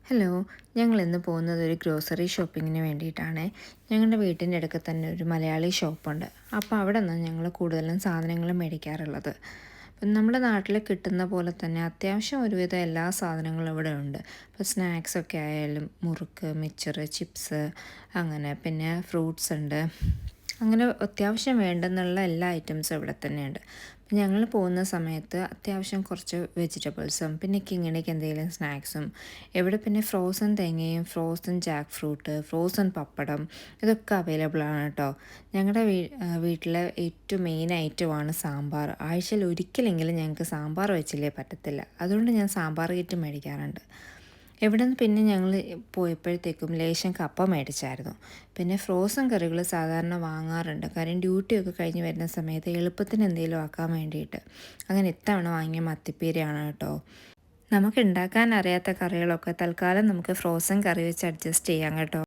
Hello, ഞങ്ങൾ ഇന്ന് പോകുന്നത് ഒരു ഗ്രോസറി ഷോപ്പിങ്ങിന് വേണ്ടിയിട്ടാണ്. ഞങ്ങളുടെ വീട്ടിൻ്റെ അടുത്ത് തന്നെ ഒരു മലയാളി ഷോപ്പുണ്ട്. അപ്പോൾ അവിടെ നിന്നാണ് ഞങ്ങൾ കൂടുതലും സാധനങ്ങൾ മേടിക്കാറുള്ളത്. അപ്പം നമ്മുടെ നാട്ടിൽ കിട്ടുന്ന പോലെ തന്നെ അത്യാവശ്യം ഒരുവിധം എല്ലാ സാധനങ്ങളും ഇവിടെ ഉണ്ട്. ഇപ്പോൾ സ്നാക്സൊക്കെ ആയാലും മുറുക്ക്, മിച്ചർ, ചിപ്സ്, അങ്ങനെ പിന്നെ ഫ്രൂട്ട്സ് ഉണ്ട്. അങ്ങനെ അത്യാവശ്യം വേണ്ടെന്നുള്ള എല്ലാ ഐറ്റംസും ഇവിടെ തന്നെയുണ്ട്. ഞങ്ങൾ പോകുന്ന സമയത്ത് അത്യാവശ്യം കുറച്ച് വെജിറ്റബിൾസും പിന്നെ കിങ്ങിണിക്ക് എന്തെങ്കിലും സ്നാക്സും, ഇവിടെ പിന്നെ ഫ്രോസൺ തേങ്ങയും ഫ്രോസൺ ജാക്ക് ഫ്രൂട്ട്, ഫ്രോസൺ പപ്പടം ഇതൊക്കെ അവൈലബിൾ ആണ് കേട്ടോ. ഞങ്ങളുടെ വീട്ടിലെ ഏറ്റവും മെയിൻ ഐറ്റമാണ് സാമ്പാർ. ആഴ്ചയിൽ ഒരിക്കലെങ്കിലും ഞങ്ങൾക്ക് സാമ്പാർ വെച്ചില്ലേ പറ്റത്തില്ല. അതുകൊണ്ട് ഞാൻ സാമ്പാർ കിറ്റ് മേടിക്കാറുണ്ട്. ഇവിടെ നിന്ന് പിന്നെ ഞങ്ങൾ പോയപ്പോഴത്തേക്കും ലേശം കപ്പ മേടിച്ചായിരുന്നു. പിന്നെ ഫ്രോസൺ കറികൾ സാധാരണ വാങ്ങാറുണ്ട്, കാര്യം ഡ്യൂട്ടിയൊക്കെ കഴിഞ്ഞ് വരുന്ന സമയത്ത് എളുപ്പത്തിന് എന്തെങ്കിലും ആക്കാൻ വേണ്ടിയിട്ട്. അങ്ങനെ ഇത്തവണ വാങ്ങിയ മത്തിപ്പീരയാണ് കേട്ടോ. നമുക്ക് ഉണ്ടാക്കാൻ അറിയാത്ത കറികളൊക്കെ തൽക്കാലം നമുക്ക് ഫ്രോസൺ കറി വെച്ച് അഡ്ജസ്റ്റ് ചെയ്യാം കേട്ടോ.